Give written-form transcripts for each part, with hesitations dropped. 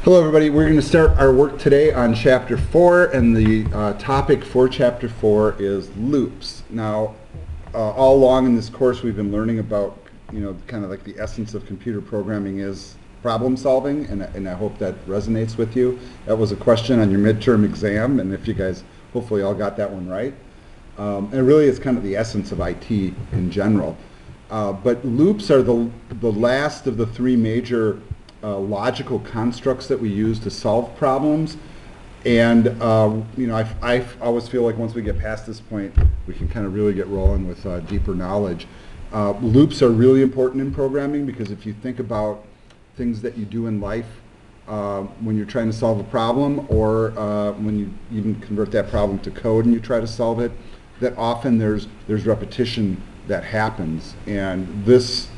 Hello everybody, we're going to start our work today on Chapter 4, and the topic for Chapter 4 is loops. Now, all along in this course we've been learning about, kind of like the essence of computer programming is problem solving, and I hope that resonates with you. That was a question on your midterm exam, and if you guys hopefully all got that one right. And really it's kind of the essence of IT in general. But loops are the last of the three major logical constructs that we use to solve problems, and I always feel like once we get past this point we can kind of really get rolling with deeper knowledge. Loops are really important in programming because if you think about things that you do in life when you're trying to solve a problem, or when you even convert that problem to code and you try to solve it, that often there's repetition that happens, and this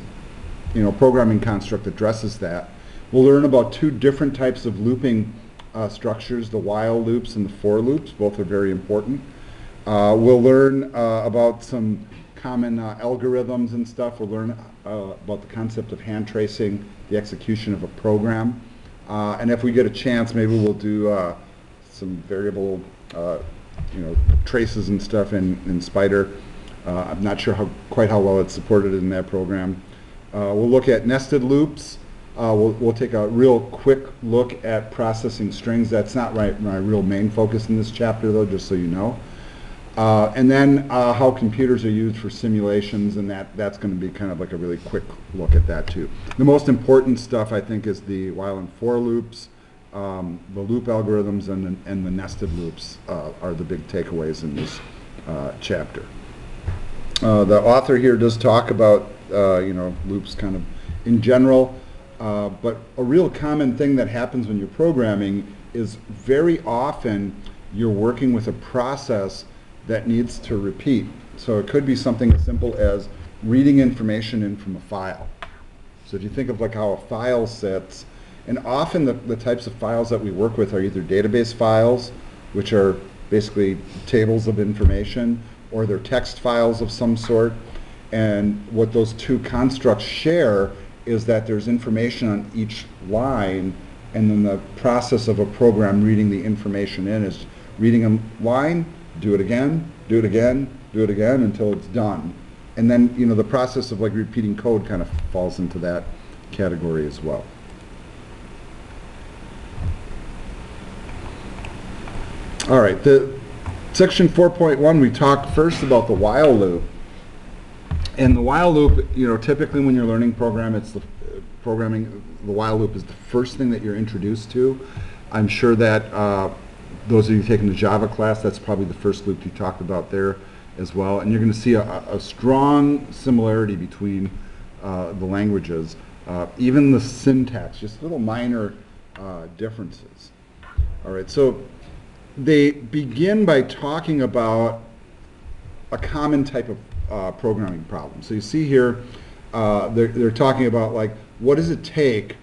programming construct addresses that. We'll learn about two different types of looping structures, the while loops and the for loops. Both are very important. We'll learn about some common algorithms and stuff. We'll learn about the concept of hand tracing the execution of a program. And if we get a chance, maybe we'll do some variable traces and stuff in Spider. I'm not sure quite how well it's supported in that program. We'll look at nested loops. We'll take a real quick look at processing strings. That's not my real main focus in this chapter, though, just so you know. And then how computers are used for simulations, and that's going to be kind of like a really quick look at that, too. The most important stuff, I think, is the while and for loops, the loop algorithms, and the nested loops are the big takeaways in this chapter. The author here does talk about loops kind of in general. But a real common thing that happens when you're programming is very often you're working with a process that needs to repeat. So it could be something as simple as reading information in from a file. So if you think of like how a file sits, and often the types of files that we work with are either database files, which are basically tables of information, or they're text files of some sort. And what those two constructs share is that there's information on each line, and then the process of a program reading the information in is reading a line, do it again, do it again, do it again until it's done. And then the process of like repeating code kind of falls into that category as well. All right, the section 4.1, we talked first about the while loop. And the while loop, typically when you're learning programming, the while loop is the first thing that you're introduced to. I'm sure that those of you taking the Java class, that's probably the first loop you talked about there as well. And you're going to see a strong similarity between the languages, even the syntax, just little minor differences. All right, so they begin by talking about a common type of programming problem. So you see here, they're talking about like, what does it take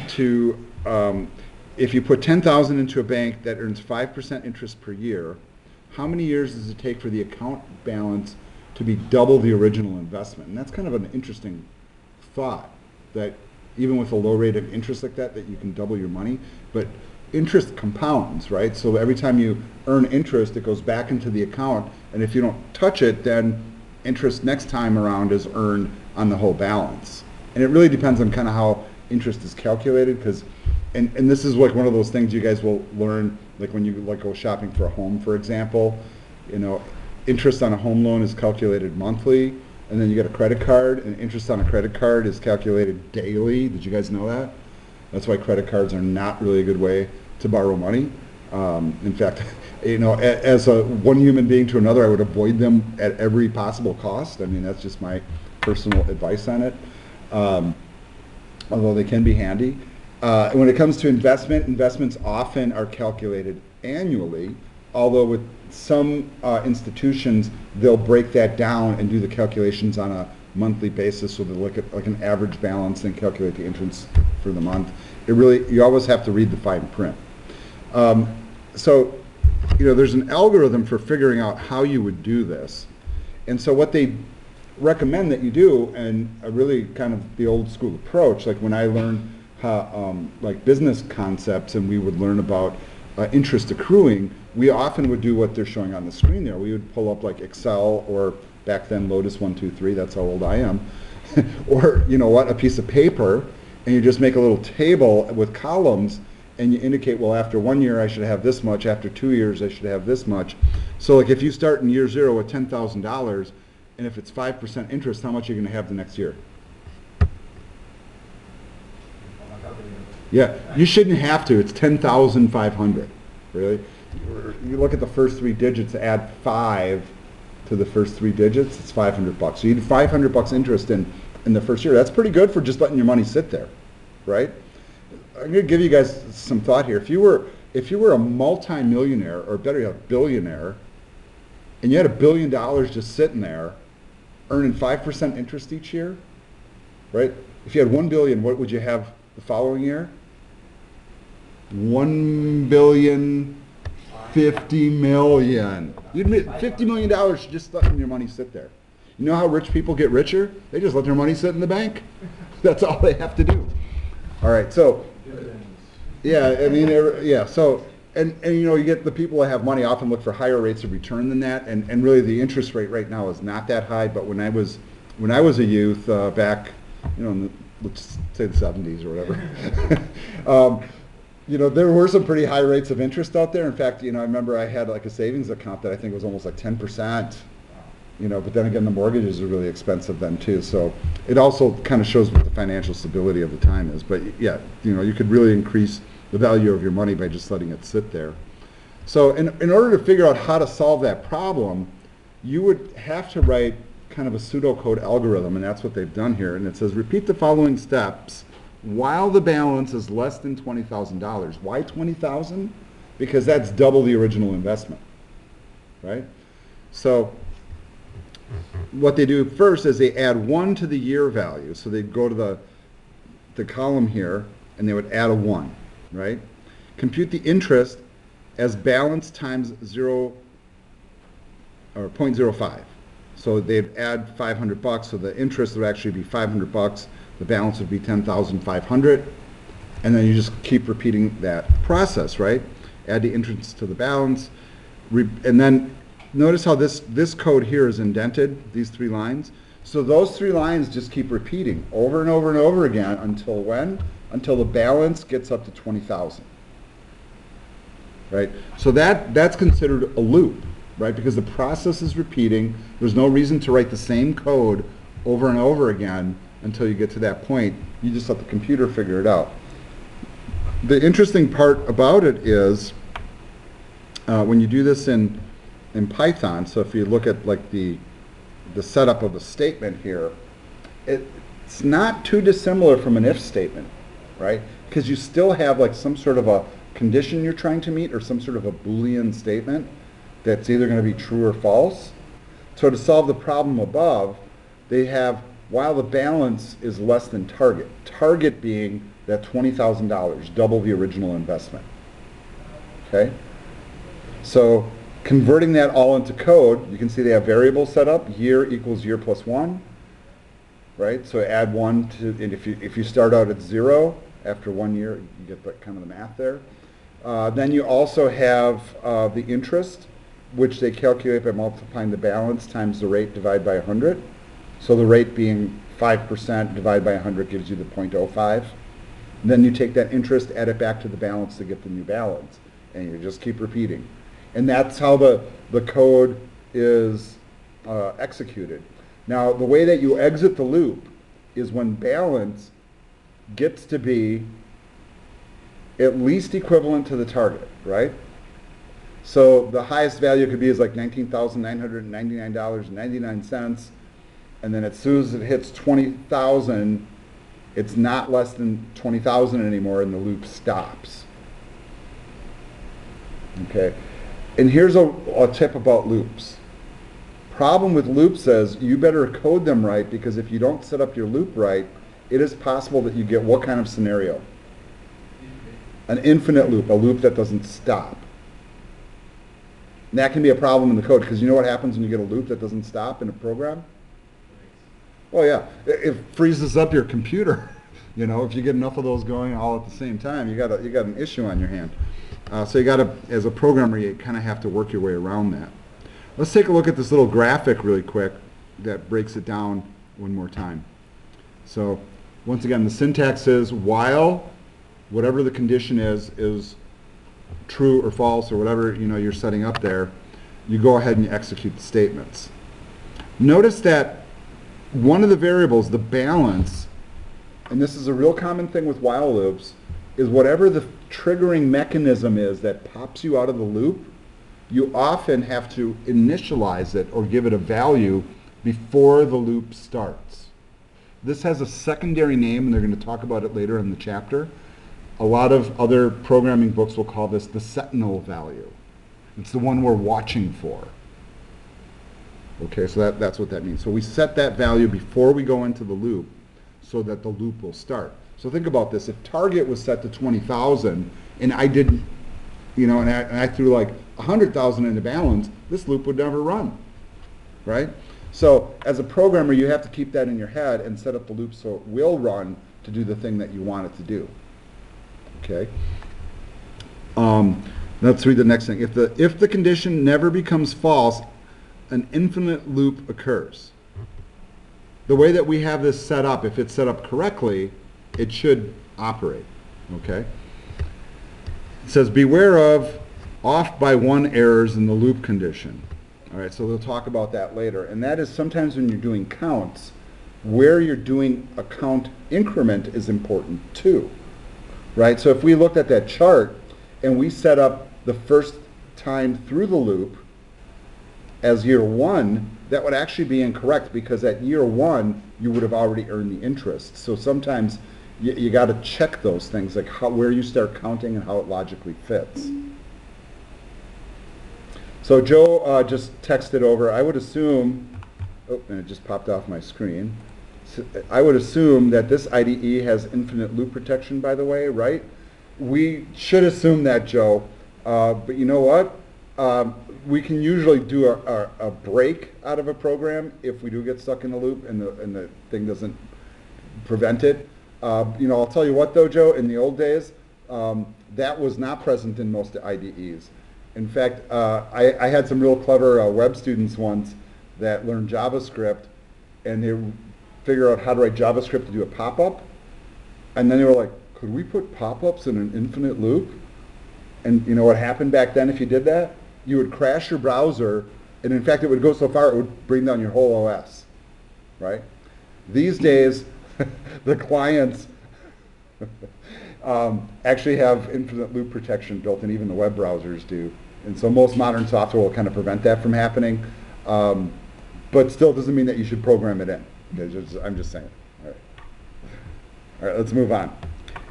to, if you put $10,000 into a bank that earns 5% interest per year, how many years does it take for the account balance to be double the original investment? And that's kind of an interesting thought, that even with a low rate of interest like that you can double your money. But interest compounds, right? So every time you earn interest, it goes back into the account, and if you don't touch it, then interest next time around is earned on the whole balance. And it really depends on kind of how interest is calculated, because and this is like one of those things you guys will learn, like when you like go shopping for a home, for example. Interest on a home loan is calculated monthly, and then you get a credit card, and interest on a credit card is calculated daily. Did you guys know that? That's why credit cards are not really a good way to borrow money. In fact, as one human being to another, I would avoid them at every possible cost. I mean, that's just my personal advice on it, although they can be handy. When it comes to investments often are calculated annually, although with some institutions, they'll break that down and do the calculations on a monthly basis, so they'll look at like an average balance and calculate the interest for the month. You always have to read the fine print. So there's an algorithm for figuring out how you would do this. And so what they recommend that you do, and a really kind of the old school approach, like when I learned like business concepts, and we would learn about interest accruing, we often would do what they're showing on the screen there. We would pull up like Excel, or back then Lotus 123, that's how old I am, or you know what, a piece of paper, and you just make a little table with columns, and you indicate, well, after 1 year I should have this much, after 2 years I should have this much. So like if you start in year 0 with $10,000, and if it's 5% interest, how much are you going to have the next year? Yeah, you shouldn't have to. It's 10,500. Really? You look at the first 3 digits, add 5 to the first 3 digits, it's $500. So you need $500 interest in the first year. That's pretty good for just letting your money sit there, right? I'm going to give you guys some thought here. If you were a multi-millionaire, or better yet, billionaire, and you had $1 billion just sitting there, earning 5% interest each year, right? If you had 1 billion, what would you have the following year? 1 billion 50 million. You'd make $50 million just letting your money sit there. You know how rich people get richer? They just let their money sit in the bank. That's all they have to do. All right, so yeah, I mean, yeah. So and you know, you get the people that have money often look for higher rates of return than that, and really the interest rate right now is not that high. But when I was a youth back, you know, in the, let's say the 70s or whatever. You know, there were some pretty high rates of interest out there. In fact, you know, I remember I had like a savings account that I think was almost like 10%. You know, but then again, the mortgages are really expensive then too. So it also kind of shows what the financial stability of the time is. But yeah, you know, you could really increase the value of your money by just letting it sit there. So in order to figure out how to solve that problem, you would have to write kind of a pseudocode algorithm, and that's what they've done here. And it says, repeat the following steps while the balance is less than $20,000. Why 20,000? Because that's double the original investment, right? So what they do first is they add 1 to the year value. So they'd go to the column here, and they would add a 1, right? Compute the interest as balance times 0 or 0.05. So they'd add $500, so the interest would actually be $500. The balance would be 10,500, and then you just keep repeating that process, right? Add the interest to the balance, and then notice how this code here is indented, these 3 lines. So those 3 lines just keep repeating over and over and over again until when? Until the balance gets up to 20,000, right? So that's considered a loop, right? Because the process is repeating. There's no reason to write the same code over and over again until you get to that point. You just let the computer figure it out. The interesting part about it is when you do this in Python, so if you look at like the setup of a statement here, it's not too dissimilar from an if statement, right? Because you still have like some sort of a condition you're trying to meet, or some sort of a Boolean statement that's either going to be true or false. So to solve the problem above, they have while the balance is less than target. Target being that $20,000, double the original investment. Okay? So converting that all into code, you can see they have variables set up. Year equals year plus 1. Right? So add 1 to, and if you start out at 0, after 1 year, you get the, kind of the math there. Then you also have the interest, which they calculate by multiplying the balance times the rate divided by 100. So the rate being 5% divided by 100 gives you the 0.05. And then you take that interest, add it back to the balance to get the new balance. And you just keep repeating. And that's how the code is executed. Now, the way that you exit the loop is when balance gets to be at least equivalent to the target, right? So the highest value could be is like $19,999.99. And then as soon as it hits 20,000, it's not less than 20,000 anymore, and the loop stops. Okay, and here's a tip about loops. Problem with loops is you better code them right, because if you don't set up your loop right, it is possible that you get what kind of scenario? An infinite loop, a loop that doesn't stop. And that can be a problem in the code, because you know what happens when you get a loop that doesn't stop in a program? Well, yeah, it freezes up your computer, You know, if you get enough of those going all at the same time, you got an issue on your hand. So you got to, as a programmer, you kind of have to work your way around that. Let's take a look at this little graphic really quick that breaks it down one more time. So once again, the syntax is while whatever the condition is true or false or whatever you're setting up there, you go ahead and you execute the statements. Notice that one of the variables, the balance, and this is a real common thing with while loops, is whatever the triggering mechanism is that pops you out of the loop, you often have to initialize it or give it a value before the loop starts. This has a secondary name, and they're going to talk about it later in the chapter. A lot of other programming books will call this the Sentinel value. It's the one we're watching for. Okay, so that's what that means. So we set that value before we go into the loop so that the loop will start. So think about this. If target was set to 20,000 and I didn't, and I threw like 100,000 into balance, this loop would never run, right? So as a programmer, you have to keep that in your head and set up the loop so it will run to do the thing that you want it to do. Okay. Let's read the next thing. If the condition never becomes false, an infinite loop occurs. The way that we have this set up, if it's set up correctly, it should operate. Okay. It says beware of off by one errors in the loop condition. All right, so we'll talk about that later. And that is sometimes when you're doing counts, where you're doing a count increment is important too. Right? So if we looked at that chart and we set up the first time through the loop as year one, that would actually be incorrect because at year one you would have already earned the interest. So sometimes you got to check those things, like where you start counting and how it logically fits. So Joe just texted over. I would assume, oh, and it just popped off my screen. So I would assume that this IDE has infinite loop protection, by the way, right? We should assume that, Joe. But you know what? We can usually do a break out of a program if we do get stuck in the loop and the thing doesn't prevent it. I'll tell you what, though, Joe, in the old days, that was not present in most IDEs. In fact, I had some real clever web students once that learned JavaScript, and they figure out how to write JavaScript to do a pop-up, and then they were like, could we put pop-ups in an infinite loop? And you know what happened back then if you did that? You would crash your browser, and in fact it would go so far it would bring down your whole OS, right? These days, the clients actually have infinite loop protection built in, even the web browsers do. And so most modern software will kind of prevent that from happening, but still doesn't mean that you should program it in. I'm just saying. All right, let's move on.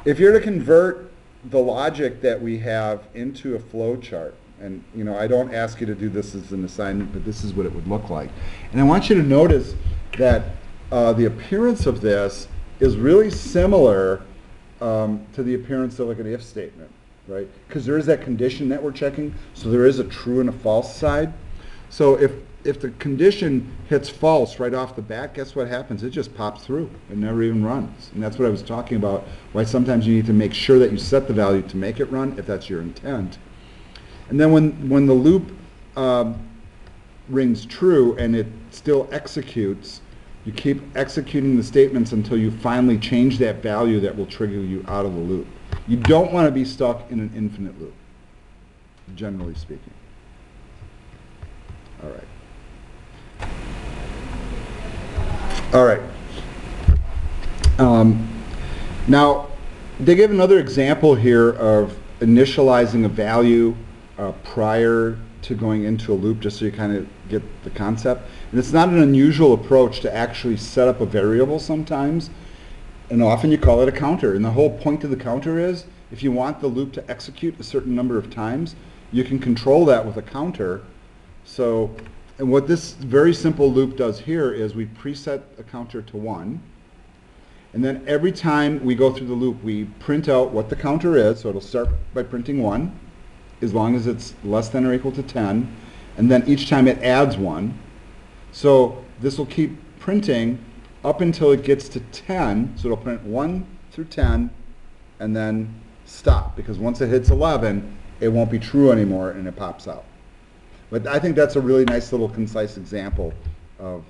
If you're to convert the logic that we have into a flowchart, and I don't ask you to do this as an assignment, but this is what it would look like. And I want you to notice that the appearance of this is really similar to the appearance of like an if statement, right? Because there is that condition that we're checking, so there is a true and a false side. So if the condition hits false right off the bat, guess what happens? It just pops through. It never even runs. And that's what I was talking about, why sometimes you need to make sure that you set the value to make it run, if that's your intent. And then when the loop rings true and it still executes, you keep executing the statements until you finally change that value that will trigger you out of the loop. You don't want to be stuck in an infinite loop, generally speaking. All right. All right. Now, they give another example here of initializing a value prior to going into a loop, just so you kind of get the concept. And it's not an unusual approach to actually set up a variable sometimes, and often you call it a counter. And the whole point of the counter is, if you want the loop to execute a certain number of times, you can control that with a counter. So, and what this very simple loop does here is we preset a counter to 1, and then every time we go through the loop, we print out what the counter is. So it'll start by printing 1, as long as it's less than or equal to 10, and then each time it adds 1. So this will keep printing up until it gets to 10, so it'll print 1 through 10 and then stop, because once it hits 11, it won't be true anymore and it pops out. But I think that's a really nice little concise example of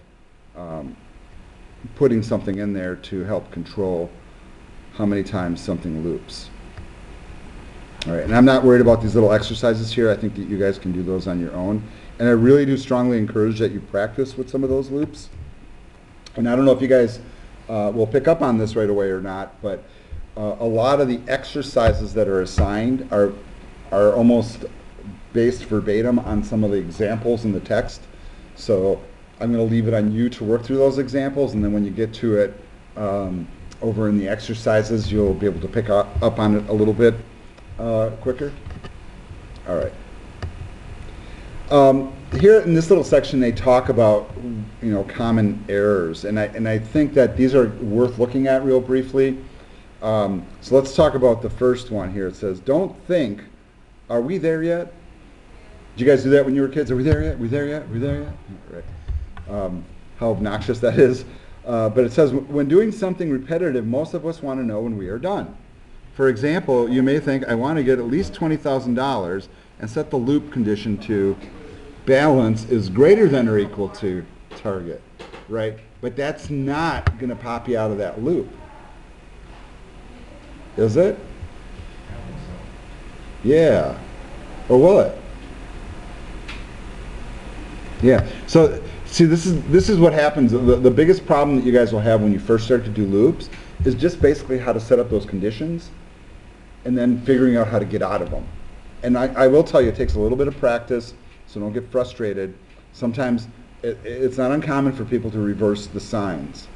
putting something in there to help control how many times something loops. All right, and I'm not worried about these little exercises here. I think that you guys can do those on your own. And I really do strongly encourage that you practice with some of those loops. And I don't know if you guys will pick up on this right away or not, but a lot of the exercises that are assigned are almost based verbatim on some of the examples in the text. So I'm going to leave it on you to work through those examples, and then when you get to it over in the exercises, you'll be able to pick up on it a little bit quicker. All right. Here in this little section, they talk about, you know, common errors, and I think that these are worth looking at real briefly. So let's talk about the first one here. It says, "Don't think, are we there yet?" Did you guys do that when you were kids? Are we there yet? Are we there yet? Are we there yet? Right. How obnoxious that is. But it says, when doing something repetitive, most of us want to know when we are done. For example, you may think, I want to get at least $20,000 and set the loop condition to balance is greater than or equal to target, right? But that's not going to pop you out of that loop. Is it? Yeah. Or will it? Yeah. So see, this is what happens. The biggest problem that you guys will have when you first start to do loops is just basically how to set up those conditions and then figuring out how to get out of them. And I will tell you, it takes a little bit of practice, so don't get frustrated. Sometimes it's not uncommon for people to reverse the signs.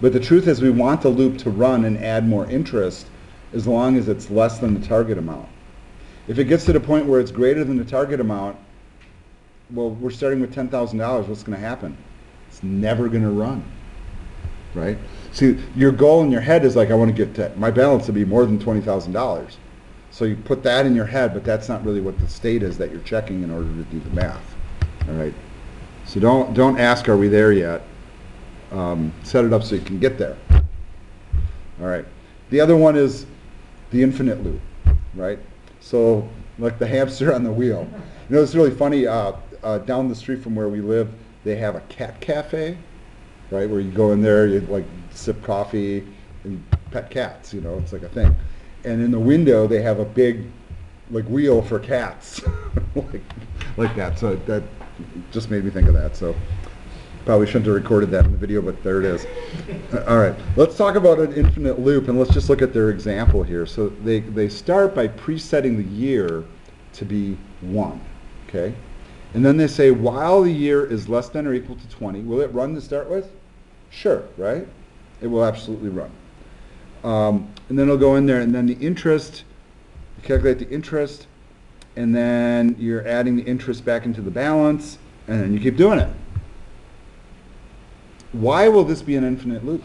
But the truth is, we want the loop to run and add more interest as long as it's less than the target amount. If it gets to the point where it's greater than the target amount, well, we're starting with $10,000. What's going to happen? It's never going to run, right? See, your goal in your head is like, I want to get to my balance to be more than $20,000. So you put that in your head, but that's not really what the state is that you're checking in order to do the math. All right. So don't ask, are we there yet? Set it up so you can get there. All right. The other one is the infinite loop, right? So like the hamster on the wheel. You know, it's really funny. Down the street from where we live, they have a cat cafe, right? Where you go in there, you like sip coffee and pet cats. You know, it's like a thing. And in the window, they have a big, like, wheel for cats, like that. So that just made me think of that. So probably shouldn't have recorded that in the video, but there it is. All right, let's talk about an infinite loop, and let's just look at their example here. So they start by presetting the year to be 1, okay? And then they say, while the year is less than or equal to 20, will it run to start with? Sure, right? It will absolutely run. And then it'll go in there, and then the interest, you calculate the interest, and then you're adding the interest back into the balance, and then you keep doing it. Why will this be an infinite loop?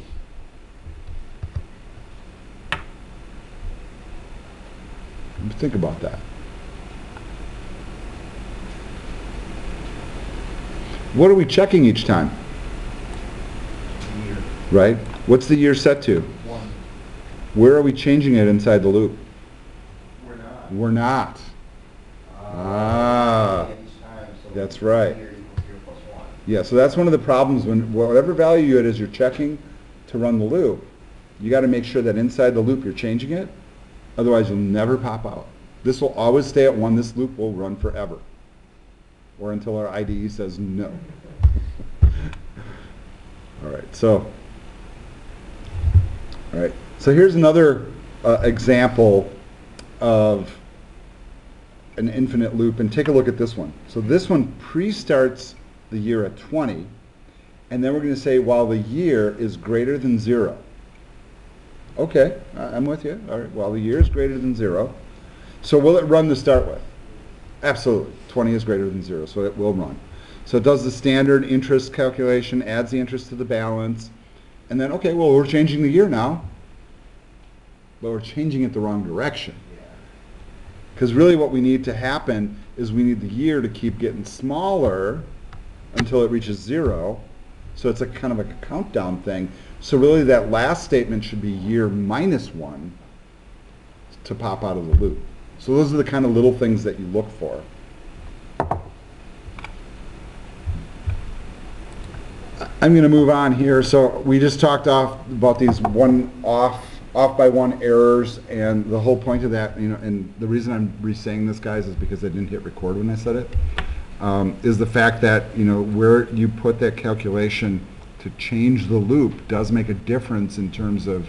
Think about that. What are we checking each time? Year. Right? What's the year set to? 1. Where are we changing it inside the loop? We're not. We're not. Each time, so That's right. year equals year plus 1. Yeah, so that's one of the problems when whatever value it is you're checking to run the loop, you got to make sure that inside the loop you're changing it. Otherwise, you'll never pop out. This will always stay at 1. This loop will run forever, or until our IDE says no. All right, so here's another example of an infinite loop, and take a look at this one. So this one pre-starts the year at 20, and then we're going to say while the year is greater than 0. Okay, I'm with you. All right, while the year is greater than 0. So will it run to start with? Absolutely. 20 is greater than 0, so it will run. So it does the standard interest calculation, adds the interest to the balance, and then, okay, well, we're changing the year now, but we're changing it the wrong direction. Because really what we need to happen is we need the year to keep getting smaller until it reaches 0. So it's a kind of a countdown thing. So really that last statement should be year minus 1 to pop out of the loop. So those are the kind of little things that you look for. I'm going to move on here. So we just talked about these off by 1 errors, and the whole point of that, and the reason I'm re-saying this, guys, is because I didn't hit record when I said it, is the fact that, where you put that calculation to change the loop does make a difference in terms of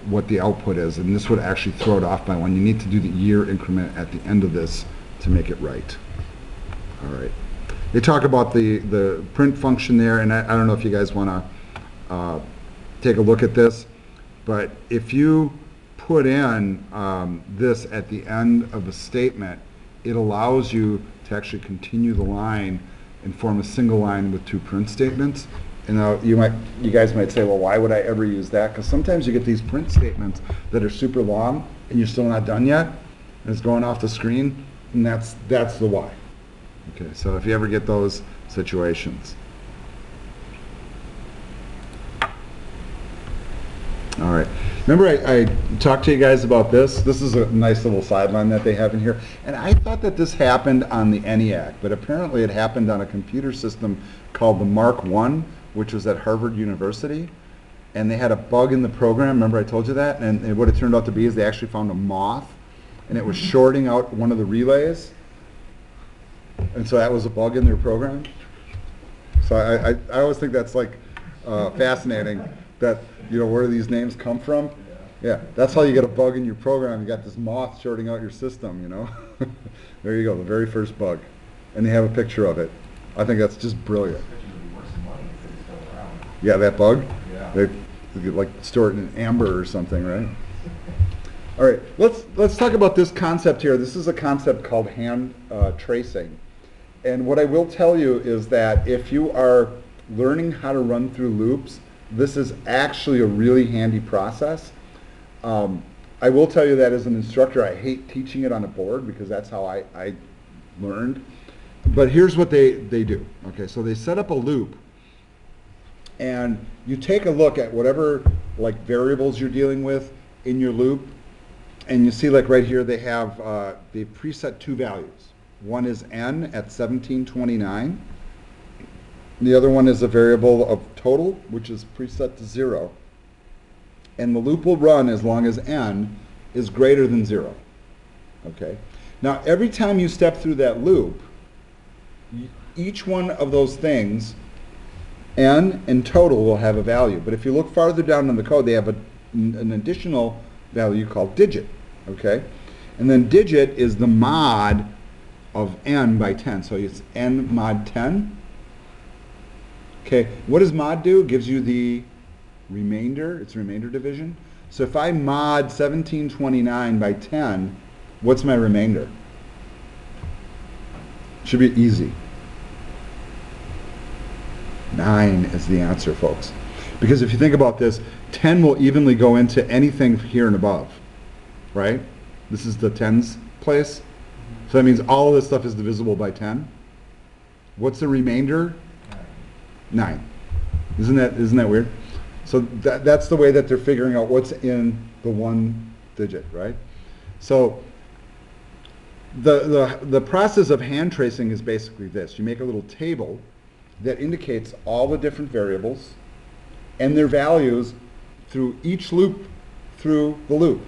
what the output is, and this would actually throw it off by 1. You need to do the year increment at the end of this to make it right. All right. They talk about the print function there, and I don't know if you guys want to take a look at this, but if you put in this at the end of a statement, it allows you to actually continue the line and form a single line with 2 print statements. And now you guys might say, well, why would I ever use that? Because sometimes you get these print statements that are super long and you're still not done yet, and it's going off the screen, and that's the why. Okay, so if you ever get those situations. All right. Remember I talked to you guys about this? This is a nice little sideline that they have in here. And I thought that this happened on the ENIAC, but apparently it happened on a computer system called the Mark I, which was at Harvard University. And they had a bug in the program. Remember I told you that? And what it turned out to be is they actually found a moth, and it was shorting out one of the relays. And so that was a bug in their program. So I always think that's like fascinating that, where do these names come from? Yeah, that's how you get a bug in your program. You got this moth shorting out your system, There you go, the very first bug. And they have a picture of it. I think that's just brilliant. Yeah, that bug? Yeah. They like store it in amber or something, right? All right, let's talk about this concept here. This is a concept called hand tracing. And what I will tell you is that if you are learning how to run through loops, this is actually a really handy process. I will tell you that as an instructor, I hate teaching it on a board because that's how I learned. But here's what they do. Okay, so they set up a loop, and you take a look at whatever variables you're dealing with in your loop, and you see right here they have they preset 2 values. One is n at 1729. The other one is a variable of total, which is preset to 0. And the loop will run as long as n is greater than 0. Okay. Now, every time you step through that loop, each one of those things, n and total, will have a value. But if you look farther down in the code, they have an additional value called digit. Okay. And then digit is the mod of n by 10. So it's n mod 10. Okay, what does mod do? It gives you the remainder. It's remainder division. So if I mod 1729 by 10, what's my remainder? Should be easy. 9 is the answer, folks. Because if you think about this, 10 will evenly go into anything here and above, right? This is the tens place. So that means all of this stuff is divisible by 10. What's the remainder? 9. Isn't that weird? So that's the way that they're figuring out what's in the 1 digit, right? So the process of hand tracing is basically this. You make a little table that indicates all the different variables and their values through each loop through the loop.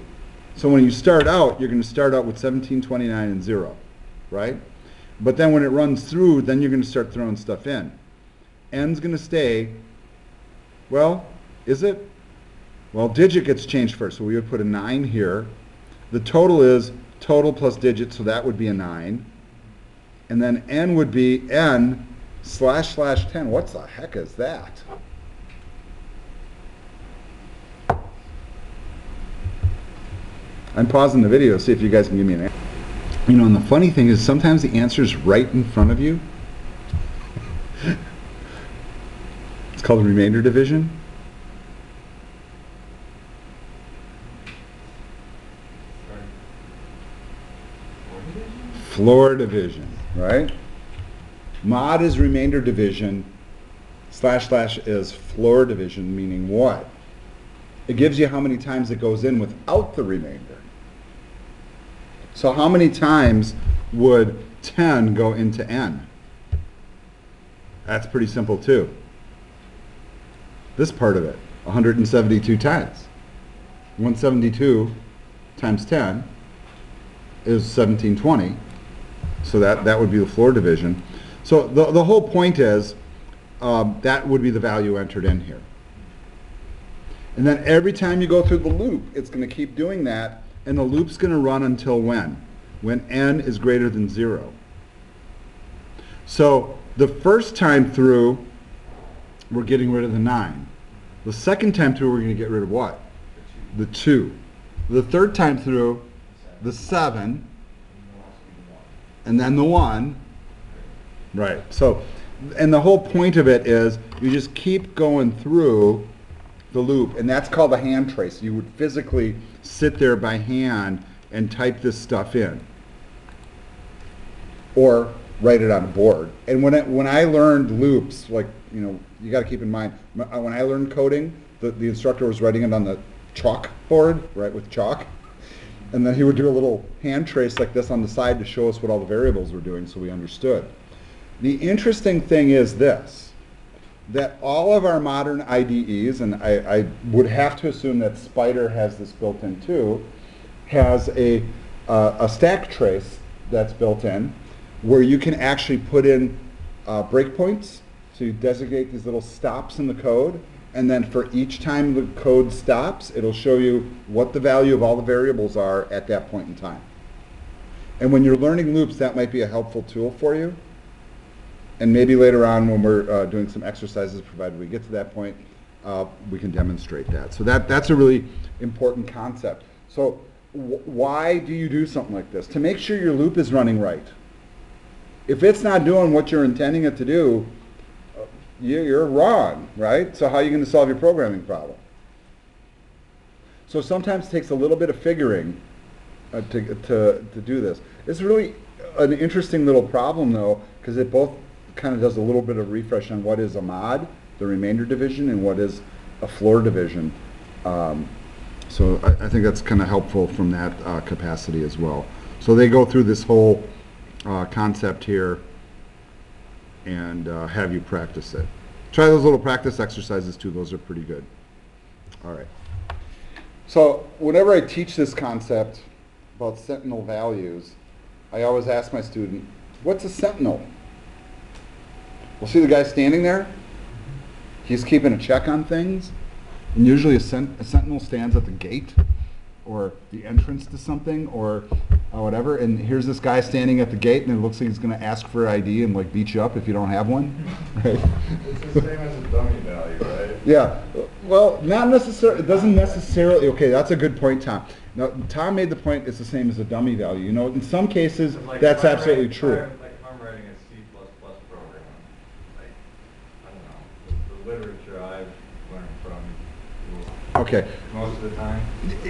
So when you start out, you're going to start out with 1729 and 0, right? But then when it runs through, then you're going to start throwing stuff in. N's going to stay, well, is it? Well, digit gets changed first, so we would put a 9 here. The total is total plus digit, so that would be a 9. And then n would be n // 10. What the heck is that? I'm pausing the video to see if you guys can give me an answer. And the funny thing is sometimes the answer is right in front of you. It's called remainder division. Floor division, right? Mod is remainder division. Slash slash is floor division, meaning what? It gives you how many times it goes in without the remainder. So how many times would 10 go into n? That's pretty simple too. This part of it, 172 times. 172 times 10 is 1720. So that would be the floor division. So the whole point is that would be the value entered in here. And then every time you go through the loop, it's going to keep doing that, and the loop's going to run until when? When n is greater than 0. So the first time through, we're getting rid of the 9. The second time through, we're going to get rid of what? The 2. The third time through, the 7, and then the 1. Right. So, and the whole point of it is you just keep going through the loop, and that's called a hand trace. You would physically sit there by hand and type this stuff in, or write it on a board. And when I learned loops, like, you know, you got to keep in mind, when I learned coding, the instructor was writing it on the chalkboard, right, with chalk, and then he would do a little hand trace like this on the side to show us what all the variables were doing, so we understood. The interesting thing is this, that all of our modern IDEs, and I would have to assume that Spider has this built in too, has a stack trace that's built in where you can actually put in breakpoints to designate these little stops in the code, and then for each time the code stops, it'll show you what the value of all the variables are at that point in time. And when you're learning loops, that might be a helpful tool for you. And maybe later on when we're doing some exercises, provided we get to that point, we can demonstrate that. So that's a really important concept. So why do you do something like this? To make sure your loop is running right. If it's not doing what you're intending it to do, you're wrong, right? So how are you going to solve your programming problem? So sometimes it takes a little bit of figuring to do this. It's really an interesting little problem, though, because it both kind of does a little bit of refresh on what is a mod, the remainder division, and what is a floor division. So I think that's kind of helpful from that capacity as well. So they go through this whole concept here and have you practice it. Try those little practice exercises too. Those are pretty good. All right. So whenever I teach this concept about Sentinel values, I always ask my student, what's a sentinel? Well, see the guy standing there? He's keeping a check on things. And usually a sentinel stands at the gate or the entrance to something or whatever. And here's this guy standing at the gate, and it looks like he's going to ask for ID and like beat you up if you don't have one. Right? It's the same as a dummy value, right? Yeah. Well, not necessarily. It doesn't necessarily. Okay, that's a good point, Tom. Now, Tom made the point it's the same as a dummy value. You know, in some cases, Like that's if I'm absolutely writing- true. Like if I'm writing a C++ program, like, I don't know, the literature I've learned from Okay. most of the time.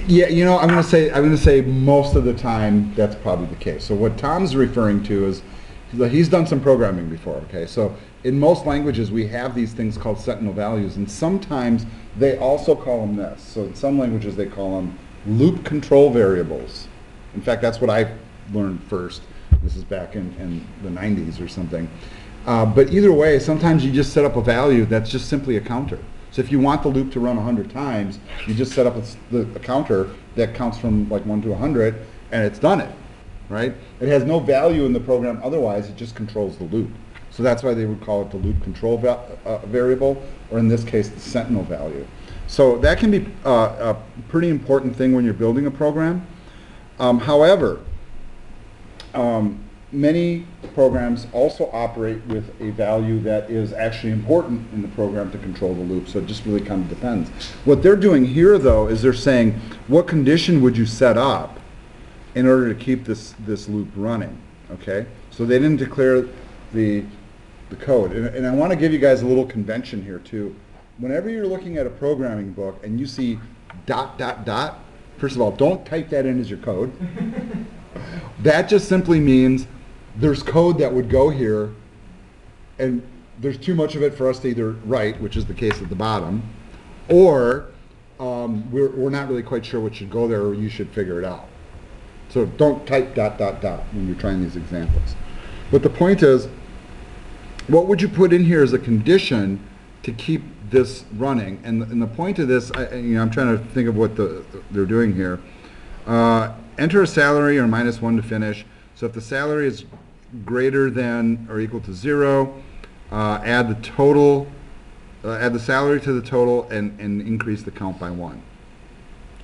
Yeah, you know, I'm going to say most of the time that's probably the case. So what Tom's referring to is he's done some programming before. Okay, so in most languages we have these things called Sentinel values, and sometimes they also call them this. So in some languages they call them loop control variables. In fact, that's what I learned first. This is back in the 90s or something. But either way, sometimes you just set up a value that's just simply a counter. So if you want the loop to run 100 times, you just set up a counter that counts from like 1 to 100, and it's done it, right? It has no value in the program otherwise, it just controls the loop. So that's why they would call it the loop control variable, or in this case, the Sentinel value. So that can be a pretty important thing when you're building a program. However, many programs also operate with a value that is actually important in the program to control the loop, so it just really kind of depends. What they're doing here, though, is they're saying, what condition would you set up in order to keep this loop running, okay? So they didn't declare the code. And I want to give you guys a little convention here, too. Whenever you're looking at a programming book and you see ... first of all, don't type that in as your code. That just simply means there's code that would go here, and there's too much of it for us to either write, which is the case at the bottom, or we're not really quite sure what should go there, or you should figure it out. So don't type ... when you're trying these examples. But the point is, what would you put in here as a condition to keep this running? And the point of this, I'm trying to think of what they're doing here. Enter a salary or -1 to finish. So if the salary is greater than or equal to 0, add the total, add the salary to the total and increase the count by 1.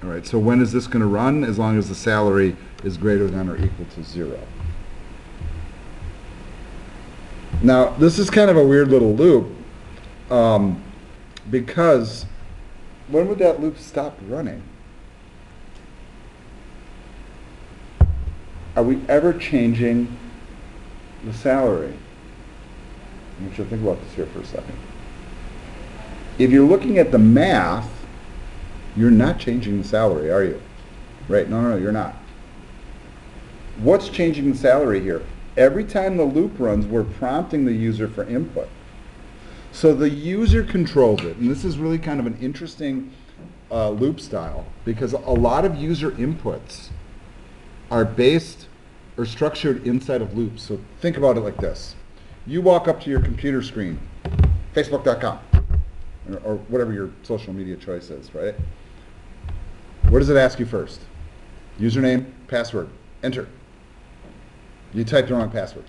All right, so when is this going to run? As long as the salary is greater than or equal to 0. Now, this is kind of a weird little loop, because when would that loop stop running? Are we ever changing the salary? I want you to think about this here for a second. If you're looking at the math, you're not changing the salary, are you? Right? No, you're not. What's changing the salary here? Every time the loop runs, we're prompting the user for input. So the user controls it. And this is really kind of an interesting loop style, because a lot of user inputs are based or structured inside of loops. So think about it like this. You walk up to your computer screen, facebook.com, or whatever your social media choice is, right? What does it ask you first? Username, password, enter. You typed the wrong password.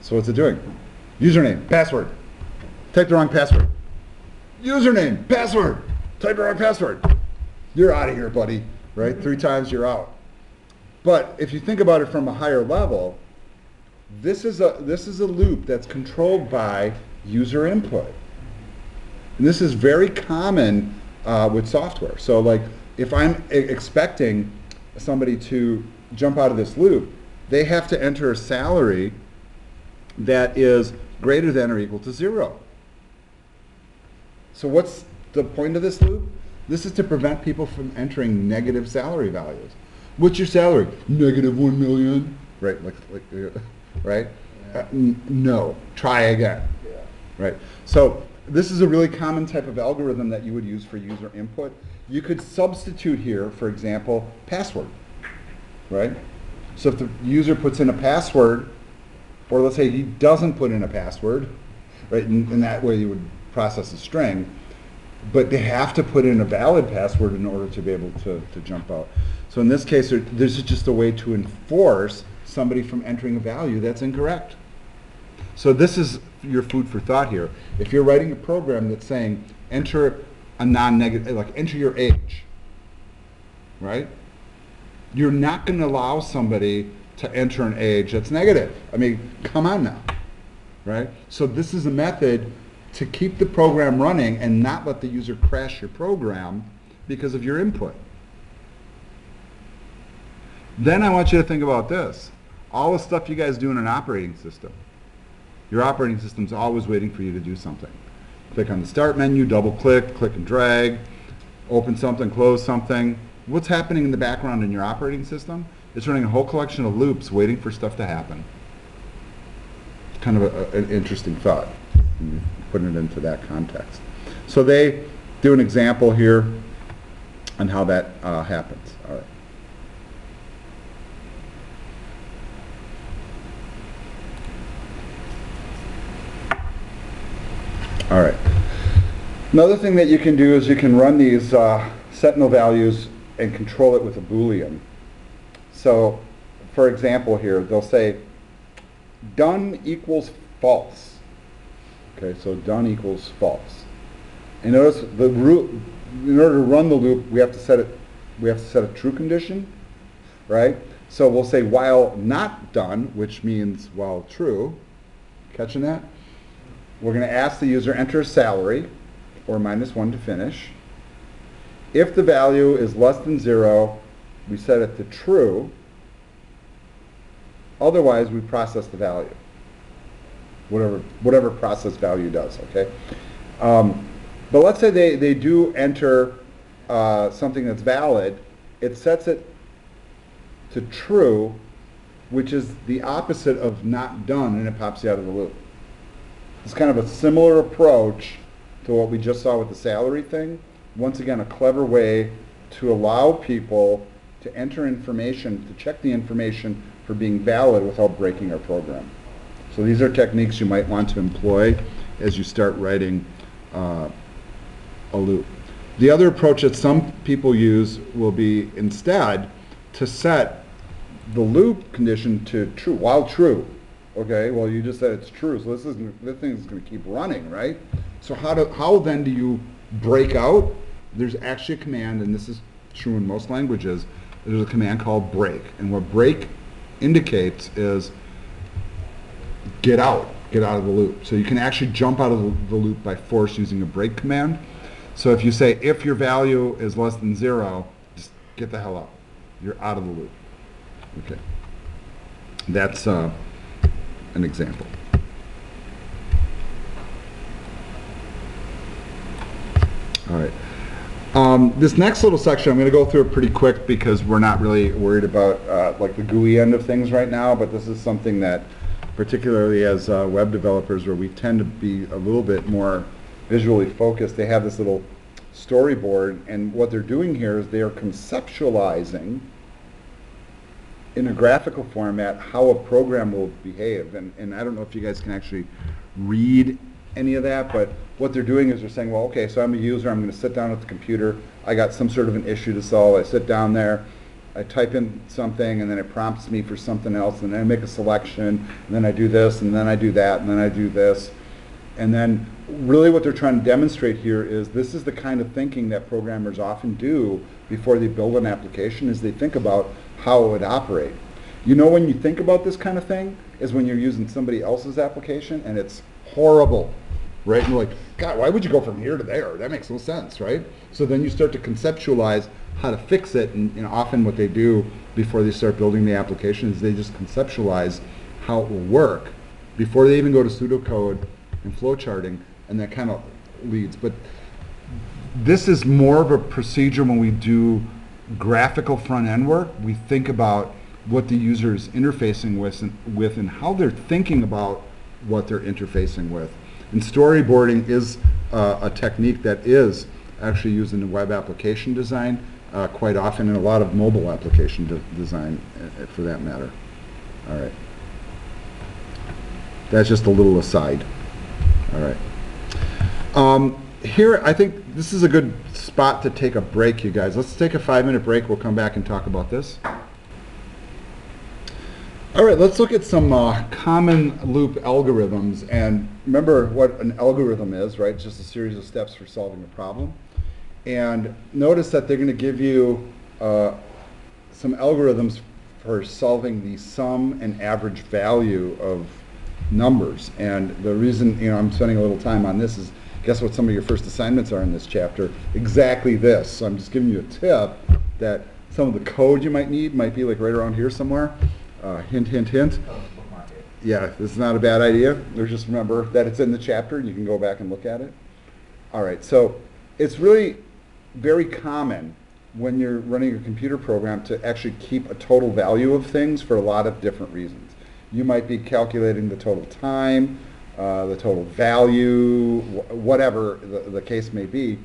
So what's it doing? Username, password. Type the wrong password. Username, password. Type the wrong password. You're out of here, buddy. Right? 3 times, you're out. But if you think about it from a higher level, this is a loop that's controlled by user input. And this is very common with software. So like if I'm expecting somebody to jump out of this loop, they have to enter a salary that is greater than or equal to 0. So what's the point of this loop? This is to prevent people from entering negative salary values. What's your salary? -1 million. Right? Right? Yeah. No. Try again. Yeah. Right? So this is a really common type of algorithm that you would use for user input. You could substitute here, for example, password. Right? So if the user puts in a password, or let's say he doesn't put in a password, right? In that way you would process a string, but they have to put in a valid password in order to be able to jump out. So in this case, this is just a way to enforce somebody from entering a value that's incorrect. So this is your food for thought here. If you're writing a program that's saying enter a non-negative, like enter your age, right? You're not going to allow somebody to enter an age that's negative. I mean, come on now, right? So this is a method to keep the program running and not let the user crash your program because of your input. Then I want you to think about this. All the stuff you guys do in an operating system. Your operating system's always waiting for you to do something. Click on the start menu, double click, click and drag, open something, close something. What's happening in the background in your operating system? It's running a whole collection of loops waiting for stuff to happen. It's kind of an interesting thought, putting it into that context. So they do an example here on how that happens. All right. All right. Another thing that you can do is you can run these Sentinel values and control it with a Boolean. So, for example here, they'll say done equals false. Okay, so done equals false. And notice the root, in order to run the loop, we have to set a true condition, right? So we'll say while not done, which means while true. Catching that? We're going to ask the user enter a salary or -1 to finish. If the value is less than 0, we set it to true. Otherwise, we process the value. Whatever process value does, okay? But let's say they do enter something that's valid. It sets it to true, which is the opposite of not done, and it pops you out of the loop. It's kind of a similar approach to what we just saw with the salary thing. Once again, a clever way to allow people to enter information, to check the information for being valid without breaking our program. So these are techniques you might want to employ as you start writing a loop. The other approach that some people use will be instead to set the loop condition to true, while true. Okay, well you just said it's true, so this thing is going to keep running, right? So how then do you break out? There's actually a command, and this is true in most languages. There's a command called break, and what break indicates is get out of the loop. So you can actually jump out of the loop by force using a break command. So if you say if your value is less than 0, just get the hell out. You're out of the loop. Okay, that's an example. All right. This next little section, I'm going to go through it pretty quick because we're not really worried about like the GUI end of things right now, but this is something that, particularly as web developers, where we tend to be a little bit more visually focused, they have this little storyboard, and what they're doing here is they are conceptualizing in a graphical format how a program will behave. And I don't know if you guys can actually read any of that, but what they're doing is they're saying, well, okay, so I'm a user, I'm going to sit down at the computer, I got some sort of an issue to solve, I sit down there, I type in something, and then it prompts me for something else, and then I make a selection, and then I do this, and then I do that, and then I do this. And then really what they're trying to demonstrate here is this is the kind of thinking that programmers often do before they build an application, is they think about how it would operate. You know, when you think about this kind of thing is when you're using somebody else's application and it's horrible, right? And you're like, God, why would you go from here to there? That makes no sense, right? So then you start to conceptualize how to fix it, and often what they do before they start building the application is they just conceptualize how it will work before they even go to pseudocode and flowcharting, and that kind of leads. But this is more of a procedure when we do graphical front-end work. We think about what the user is interfacing with and how they're thinking about what they're interfacing with. And storyboarding is a technique that is actually used in the web application design quite often, and a lot of mobile application design for that matter. All right. That's just a little aside. All right. Here, I think this is a good spot to take a break, you guys. Let's take a 5-minute break. We'll come back and talk about this. All right, let's look at some common loop algorithms. And remember what an algorithm is, right? It's just a series of steps for solving a problem. And notice that they're going to give you some algorithms for solving the sum and average value of numbers. And the reason I'm spending a little time on this is, guess what some of your first assignments are in this chapter? Exactly this. So I'm just giving you a tip that some of the code you might need might be like right around here somewhere. Hint, hint, hint. Yeah, this is not a bad idea. Or just remember that it's in the chapter and you can go back and look at it. All right, so it's really very common when you're running a computer program to actually keep a total value of things for a lot of different reasons. You might be calculating the total time, the total value, whatever the case may be.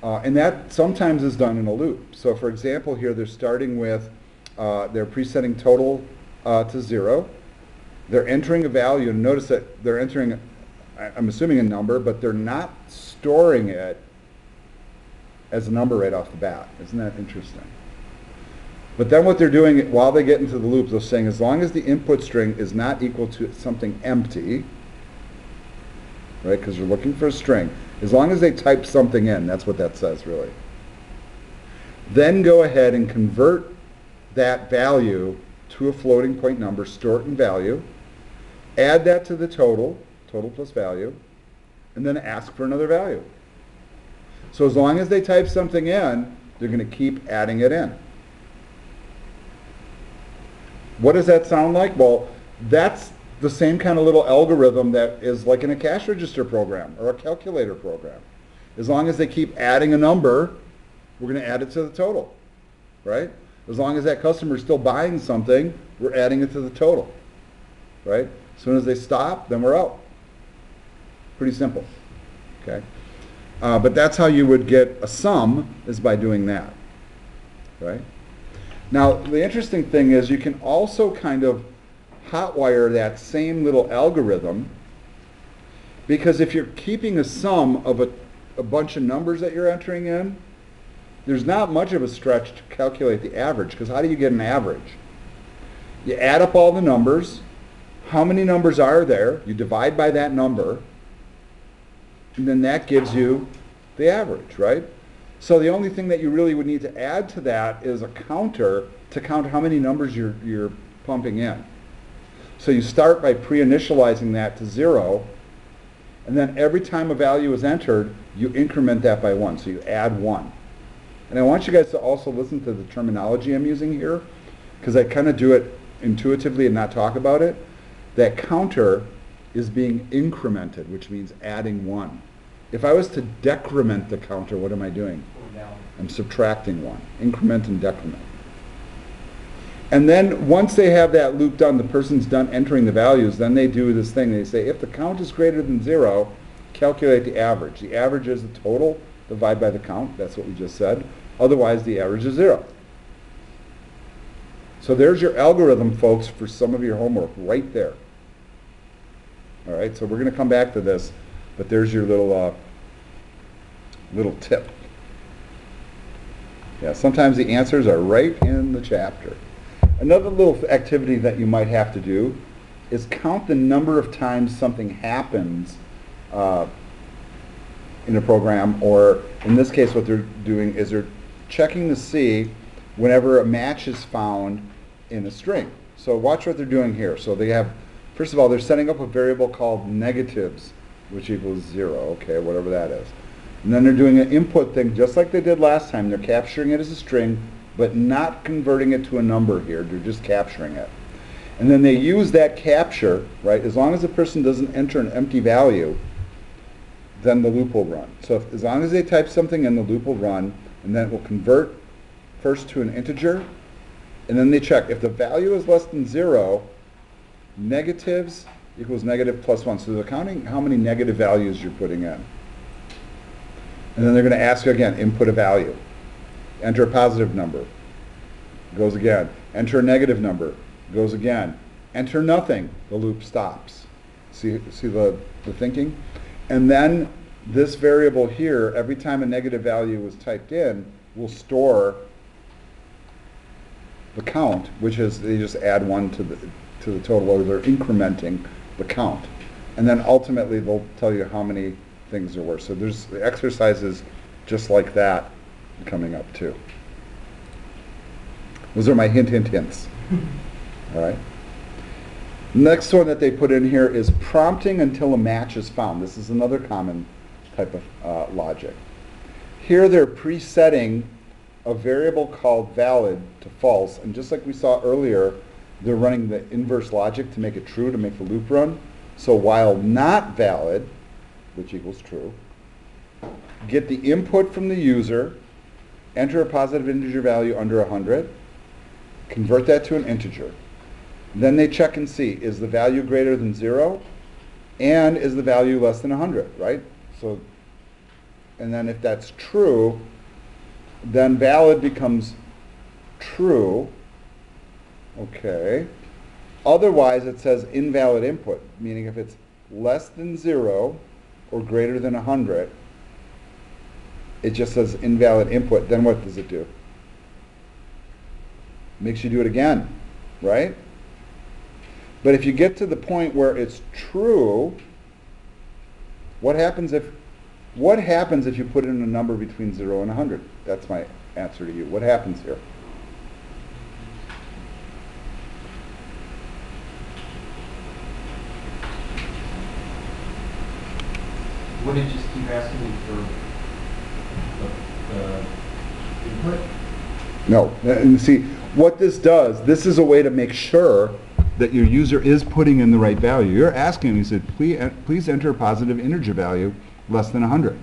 And that sometimes is done in a loop. So for example, here they're starting with, they're presetting total to 0. They're entering a value, and notice that they're entering, I'm assuming a number, but they're not storing it as a number right off the bat. Isn't that interesting? But then what they're doing while they get into the loop, they're saying as long as the input string is not equal to something empty, right, because you're looking for a string, as long as they type something in, that's what that says really. Then go ahead and convert that value to a floating point number, store it in value, add that to the total plus value, and then ask for another value. So as long as they type something in, they're going to keep adding it in. What does that sound like? Well, that's the same kind of little algorithm that is like in a cash register program or a calculator program. As long as they keep adding a number, we're going to add it to the total, right? As long as that customer is still buying something, we're adding it to the total, right? As soon as they stop, then we're out. Pretty simple, okay? But that's how you would get a sum, is by doing that, right? Now, the interesting thing is you can also kind of hotwire that same little algorithm, because if you're keeping a sum of a bunch of numbers that you're entering in, there's not much of a stretch to calculate the average, because how do you get an average? You add up all the numbers, how many numbers are there, you divide by that number, and then that gives you the average, right? So the only thing that you really would need to add to that is a counter to count how many numbers you're pumping in. So you start by pre-initializing that to 0, and then every time a value is entered, you increment that by 1, so you add 1. And I want you guys to also listen to the terminology I'm using here, because I kind of do it intuitively and not talk about it. That counter is being incremented, which means adding 1. If I was to decrement the counter, what am I doing? I'm subtracting 1. Increment and decrement. And then once they have that loop done, the person's done entering the values, then they do this thing. They say, if the count is greater than 0, calculate the average. The average is the total, divide by the count. That's what we just said. Otherwise, the average is 0. So there's your algorithm, folks, for some of your homework right there. All right, so we're going to come back to this, but there's your little tip. Yeah, sometimes the answers are right in the chapter. Another little activity that you might have to do is count the number of times something happens in a program, or in this case what they're doing is they're checking to see whenever a match is found in a string. So watch what they're doing here. So they have, first of all, they're setting up a variable called negatives, which equals 0, okay, whatever that is. And then they're doing an input thing just like they did last time. They're capturing it as a string, but not converting it to a number here. They're just capturing it. And then they use that capture, right? As long as the person doesn't enter an empty value, then the loop will run. So as long as they type something in, the loop will run, and then it will convert first to an integer, and then they check. If the value is less than 0, negatives equals negative plus 1. So they're counting how many negative values you're putting in. And then they're going to ask you again, input a value. Enter a positive number. Goes again. Enter a negative number. Goes again. Enter nothing. The loop stops. See the thinking? And then this variable here, every time a negative value is typed in, will store the count, which is they just add 1 to the total, or they're incrementing the count. And then ultimately they'll tell you how many things there were. So there's exercises just like that coming up too. Those are my hints. All right. Next one that they put in here is prompting until a match is found. This is another common type of logic. Here they're presetting a variable called valid to false, and just like we saw earlier, they're running the inverse logic to make it true, to make the loop run. So while not valid, which equals true, get the input from the user, enter a positive integer value under 100, convert that to an integer. Then they check and see, is the value greater than 0? And is the value less than 100, right? So, and then if that's true, then valid becomes true. Okay. Otherwise, it says invalid input, meaning if it's less than 0 or greater than 100, it just says invalid input. Then what does it do? Makes you do it again, right? But if you get to the point where it's true, what happens if you put in a number between 0 and 100? That's my answer to you. What happens here? Would it just keep asking me for the input? No. And see, what this does, this is a way to make sure that your user is putting in the right value. You're asking him, you said, please enter a positive integer value less than 100.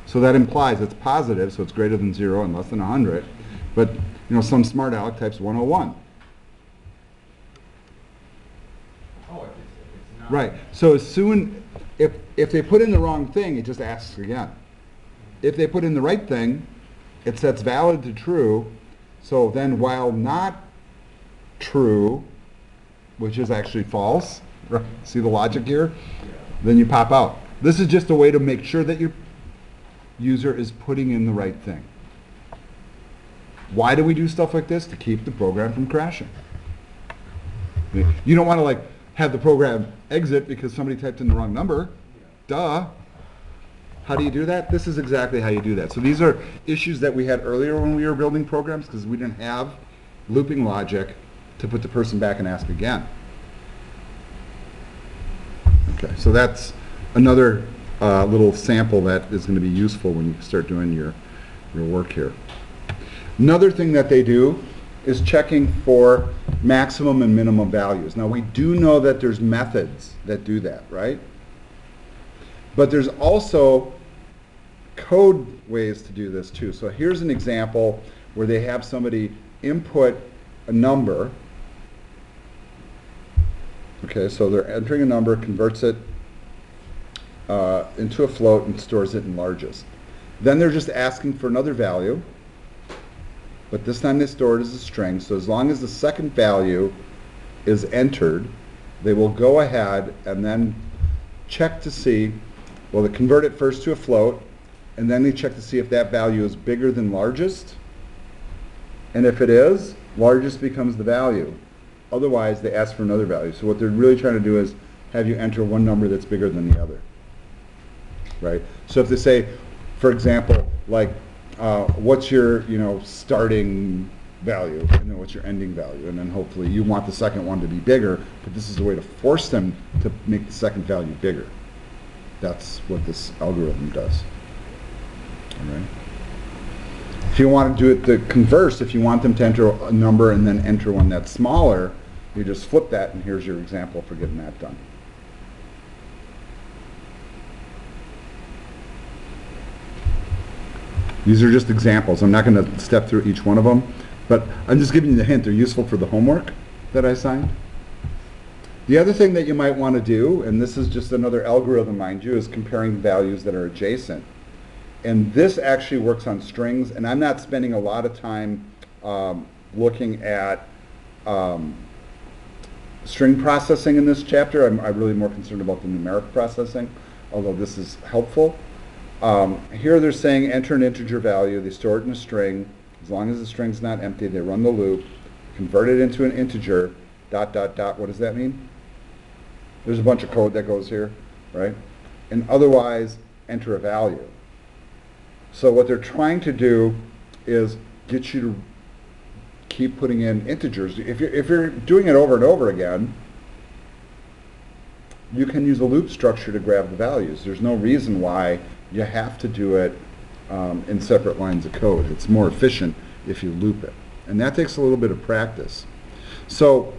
So that implies it's positive, so it's greater than 0 and less than 100. But some smart aleck types 101. Oh, if it's not. Right. So as soon If they put in the wrong thing, it just asks again. If they put in the right thing, it sets valid to true. So then while not true, which is actually false, right? See the logic here? Then you pop out. This is just a way to make sure that your user is putting in the right thing. Why do we do stuff like this? To keep the program from crashing. You don't want to like have the program exit because somebody typed in the wrong number. Duh. How do you do that? This is exactly how you do that. So these are issues that we had earlier when we were building programs because we didn't have looping logic to put the person back and ask again. Okay, so that's another little sample that is going to be useful when you start doing your work here. Another thing that they do is checking for maximum and minimum values. Now we do know that there's methods that do that, right? But there's also code ways to do this too. So here's an example where they have somebody input a number. Okay, so they're entering a number, converts it into a float and stores it in largest. Then they're just asking for another value, but this time they store it as a string. So as long as the second value is entered, they will go ahead and then check to see, well, they convert it first to a float, and then they check to see if that value is bigger than largest. And if it is, largest becomes the value. Otherwise, they ask for another value. So what they're really trying to do is have you enter one number that's bigger than the other, right? So if they say, for example, like, what's your, starting value, and then what's your ending value, and then hopefully you want the second one to be bigger, but this is a way to force them to make the second value bigger. That's what this algorithm does. All right. If you want to do it the converse, if you want them to enter a number and then enter one that's smaller, you just flip that, and here's your example for getting that done. These are just examples. I'm not going to step through each one of them, but I'm just giving you the hint. They're useful for the homework that I assigned. The other thing that you might want to do, and this is just another algorithm, mind you, is comparing values that are adjacent. And this actually works on strings, and I'm not spending a lot of time looking at string processing in this chapter. I'm really more concerned about the numeric processing, although this is helpful. Here they're saying enter an integer value, they store it in a string. As long as the string's not empty, they run the loop, convert it into an integer, ... What does that mean? There's a bunch of code that goes here, right? And otherwise, enter a value. So what they're trying to do is get you to keep putting in integers. If you're doing it over and over again, you can use a loop structure to grab the values. There's no reason why you have to do it in separate lines of code. It's more efficient if you loop it. And that takes a little bit of practice. So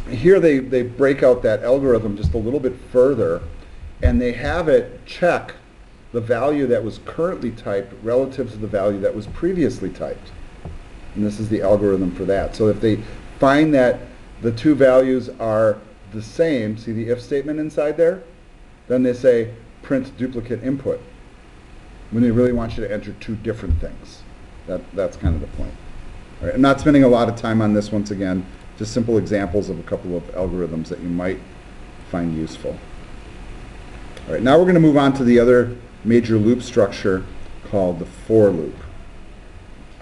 here they break out that algorithm just a little bit further, and they have it check the value that was currently typed relative to the value that was previously typed. And this is the algorithm for that. So if they find that the two values are the same, see the if statement inside there? Then they say print duplicate input, when they really want you to enter two different things. That's kind of the point. All right, I'm not spending a lot of time on this once again, just simple examples of a couple of algorithms that you might find useful. All right, now we're going to move on to the other major loop structure called the for loop.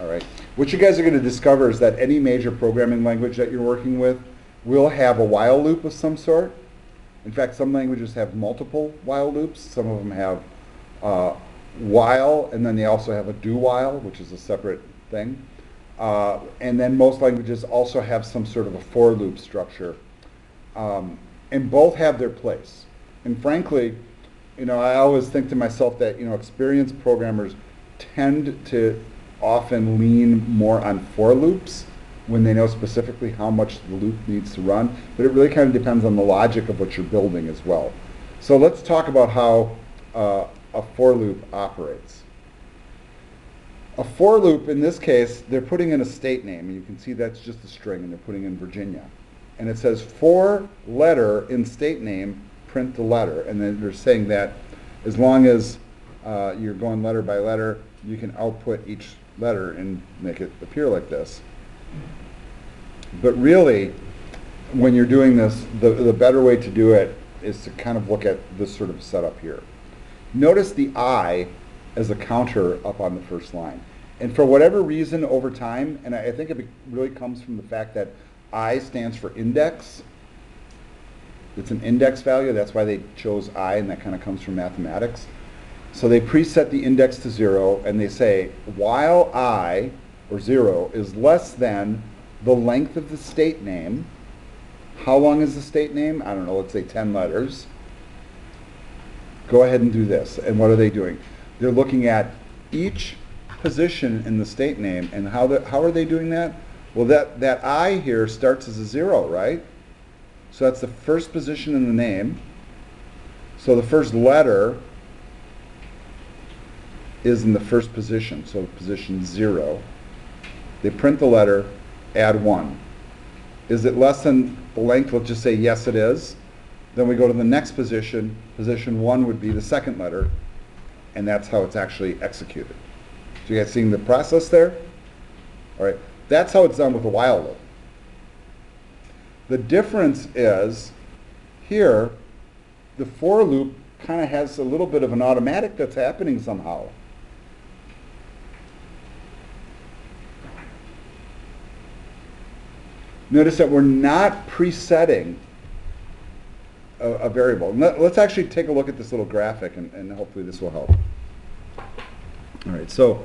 All right, what you guys are going to discover is that any major programming language that you're working with will have a while loop of some sort. In fact, some languages have multiple while loops. Some of them have while, and then they also have a do while, which is a separate thing. And then most languages also have some sort of a for loop structure. And both have their place. And frankly, I always think to myself that, experienced programmers tend to often lean more on for loops when they know specifically how much the loop needs to run. But it really kind of depends on the logic of what you're building as well. So let's talk about how a for loop operates. A for loop, in this case, they're putting in a state name, and you can see that's just a string, and they're putting in Virginia. And it says for letter in state name, print the letter. And then they're saying that as long as you're going letter by letter, you can output each letter and make it appear like this. But really, when you're doing this, the better way to do it is to kind of look at this sort of setup here. Notice the I as a counter up on the first line. And for whatever reason over time, and I think it really comes from the fact that I stands for index. It's an index value, that's why they chose I, and that kind of comes from mathematics. So they preset the index to 0, and they say, while I, or 0, is less than the length of the state name. How long is the state name? I don't know, let's say 10 letters. Go ahead and do this. And what are they doing? They're looking at each position in the state name, and how are they doing that? Well, that I here starts as a 0, right? So that's the first position in the name. So the first letter is in the first position, so position 0. They print the letter, add 1. Is it less than the length? We'll just say yes it is. Then we go to the next position. Position 1 would be the second letter, and that's how it's actually executed. So you guys seeing the process there? All right, that's how it's done with the while loop. The difference is here, the for loop kind of has a little bit of an automatic that's happening somehow. Notice that we're not presetting a variable. Let's actually take a look at this little graphic, and hopefully this will help. All right, so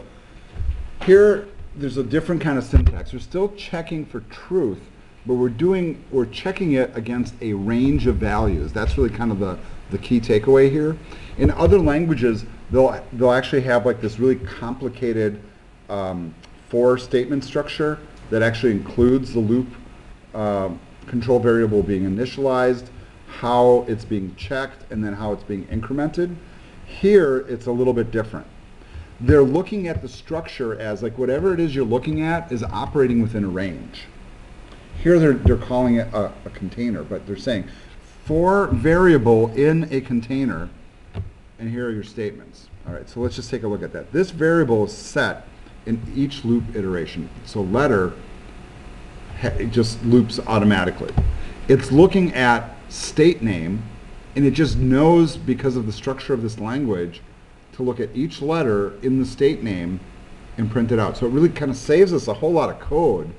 here there's a different kind of syntax. We're still checking for truth, but we're checking it against a range of values. That's really kind of the key takeaway here. In other languages, they'll actually have like this really complicated for statement structure that actually includes the loop control variable being initialized, how it's being checked, and then how it's being incremented. Here, it's a little bit different. They're looking at the structure as like whatever it is you're looking at is operating within a range. Here they're calling it a container, but they're saying for variable in a container, and here are your statements. All right, so let's just take a look at that. This variable is set in each loop iteration. So letter, it just loops automatically. It's looking at state name, and it just knows because of the structure of this language to look at each letter in the state name and print it out. So it really kind of saves us a whole lot of code.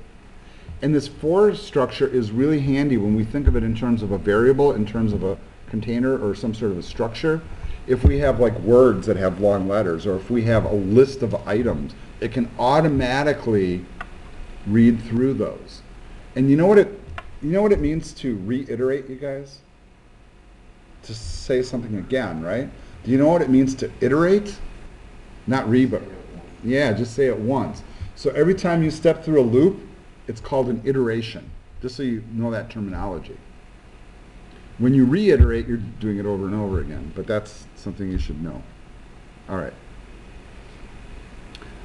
And this for structure is really handy when we think of it in terms of a variable, in terms of a container or some sort of a structure. If we have like words that have long letters, or if we have a list of items, it can automatically read through those. And you know what it means to reiterate, you guys? To say something again, right? Do you know what it means to iterate? Not but yeah, just say it once. So every time you step through a loop, it's called an iteration, just so you know that terminology. When you reiterate, you're doing it over and over again, but that's something you should know. All right.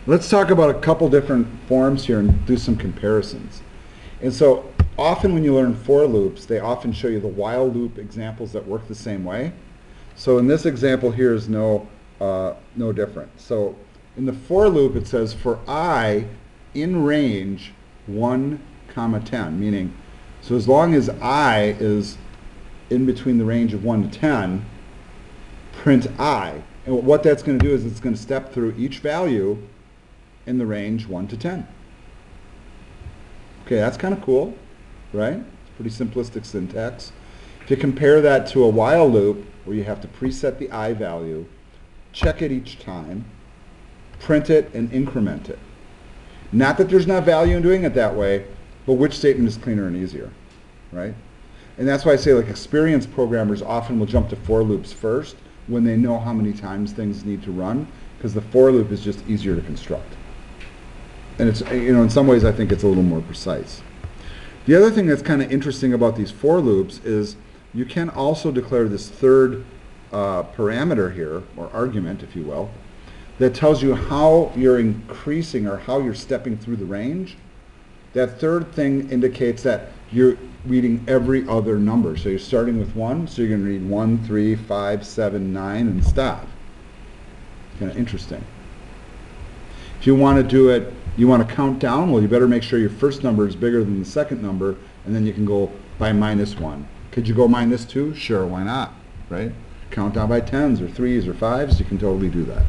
Let's talk about a couple different forms here and do some comparisons. And so often when you learn for loops, they often show you the while loop examples that work the same way. So in this example here is no different. So in the for loop it says for I in range 1, 10, meaning so as long as I is in between the range of 1 to 10, print I. And what that's going to do is it's going to step through each value in the range 1 to 10. Okay, that's kind of cool, right? It's pretty simplistic syntax. If you compare that to a while loop, where you have to preset the I value, check it each time, print it, and increment it. Not that there's not value in doing it that way, but which statement is cleaner and easier, right? And that's why I say like experienced programmers often will jump to for loops first when they know how many times things need to run, because the for loop is just easier to construct. And it's, you know, in some ways I think it's a little more precise. The other thing that's kind of interesting about these for loops is you can also declare this third parameter here, or argument if you will, that tells you how you're increasing or how you're stepping through the range. That third thing indicates that you're reading every other number. So you're starting with 1, so you're going to read 1, 3, 5, 7, 9, and stop. Kind of interesting. If you want to do it, you want to count down, well, you better make sure your first number is bigger than the second number, and then you can go by -1. Could you go -2? Sure, why not, right? Count down by 10s or 3s or 5s, you can totally do that.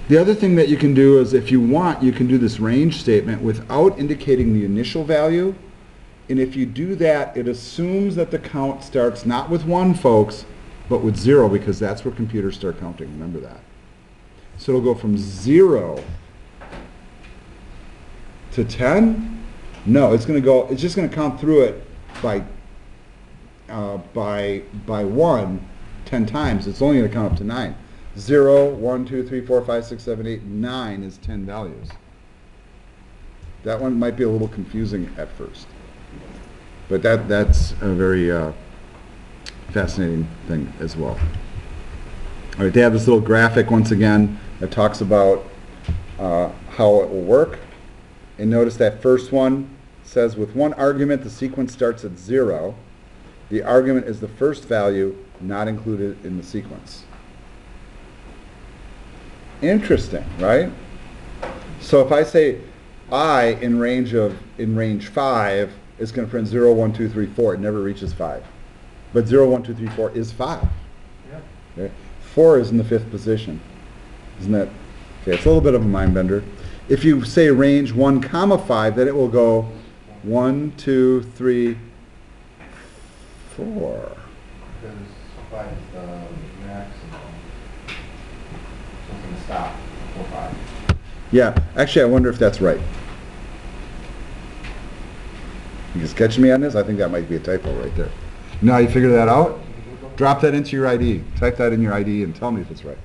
The other thing that you can do is, if you want, you can do this range statement without indicating the initial value. And if you do that, it assumes that the count starts not with 1, folks, but with 0, because that's where computers start counting. Remember that. So it'll go from 0 to 10. No, it's going to go. It's just going to count through it by 1 10 times. It's only going to count up to 9. 0, 1, 2, 3, 4, 5, 6, 7, 8, 9 is 10 values. That one might be a little confusing at first, but that's a very fascinating thing as well. All right, they have this little graphic once again that talks about how it will work. And notice that first one says, with one argument, the sequence starts at 0. The argument is the first value not included in the sequence. Interesting, right? So if I say I in range 5 is going to print 0, 1, 2, 3, 4, it never reaches 5. But 0, 1, 2, 3, 4 is 5. Yeah. Okay? 4 is in the 5th position. Isn't that? Okay, it's a little bit of a mind bender. If you say range 1, 5, then it will go 1, 2, 3, 4. Because 5 is the maximum. So it's going to stop before 5. Yeah, actually I wonder if that's right. You just catching me on this? I think that might be a typo right there. Now you figure that out? Drop that into your ID. Type that in your ID and tell me if it's right.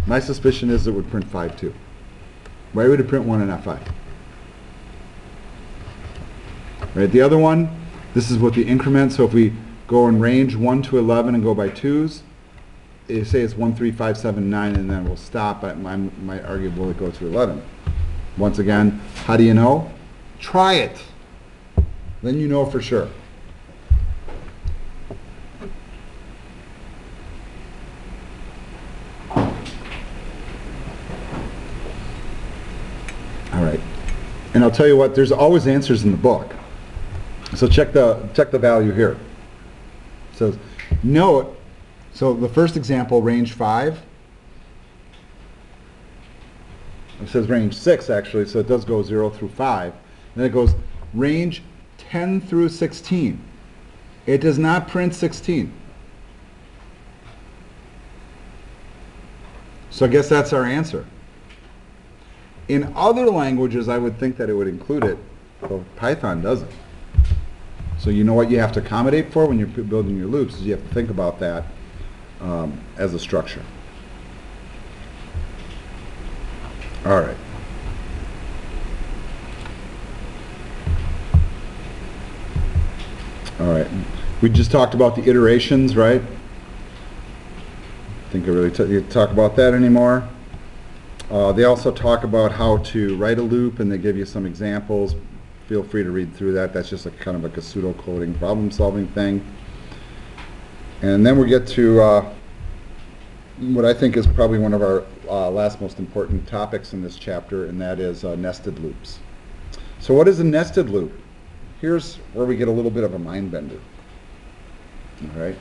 My suspicion is it would print 5 too. Why would it print 1 and not 5? Right, the other one, this is what the increment, so if we go in range 1 to 11 and go by 2s, you say it's 1, 3, 5, 7, 9, and then we'll stop. I might argue will it go to 11. Once again, how do you know? Try it. Then you know for sure. All right. And I'll tell you what, there's always answers in the book. So check the value here. It says, note, so the first example, range 5, it says range 6 actually, so it does go 0 through 5. Then it goes range 10 through 16. It does not print 16. So I guess that's our answer. In other languages, I would think that it would include it, but Python doesn't. So you know what you have to accommodate for when you're building your loops is you have to think about that as a structure. All right. All right. We just talked about the iterations, right? I think I really talk about that anymore. They also talk about how to write a loop, and they give you some examples. Feel free to read through that. That's just a kind of like a pseudo-coding problem-solving thing. And then we get to what I think is probably one of our last most important topics in this chapter, and that is nested loops. So what is a nested loop? Here's where we get a little bit of a mind bender. All right.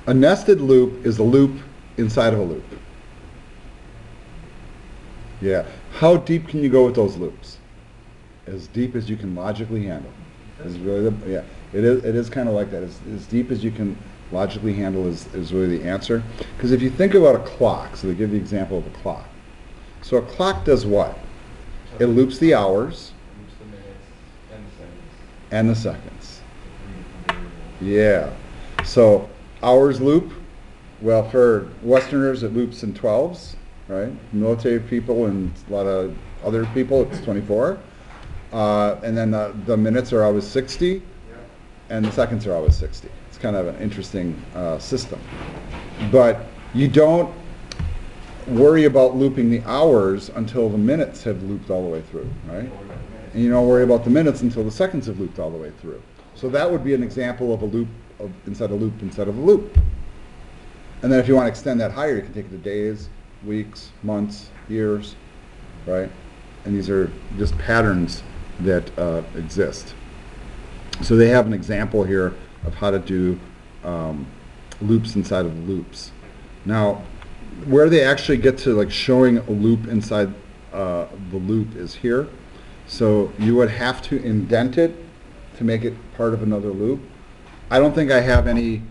A nested loop is a loop inside of a loop. Yeah. How deep can you go with those loops? As deep as you can logically handle. Is really yeah. It is kind of like that. As deep as you can logically handle is really the answer. Because if you think about a clock, so they give the example of a clock. So a clock does what? It loops the hours Loops the minutes and the seconds. Yeah. So hours loop. Well, for Westerners, it loops in 12s, right? Military people and a lot of other people, it's 24. And then the minutes are always 60, and the seconds are always 60. It's kind of an interesting system. But you don't worry about looping the hours until the minutes have looped all the way through, right? And you don't worry about the minutes until the seconds have looped all the way through. So that would be an example of a loop inside a loop inside of a loop. And then if you want to extend that higher, you can take it to days, weeks, months, years, right? And these are just patterns that exist. So they have an example here of how to do loops inside of loops. Now, where they actually get to like showing a loop inside the loop is here. So you would have to indent it to make it part of another loop. I don't think I have any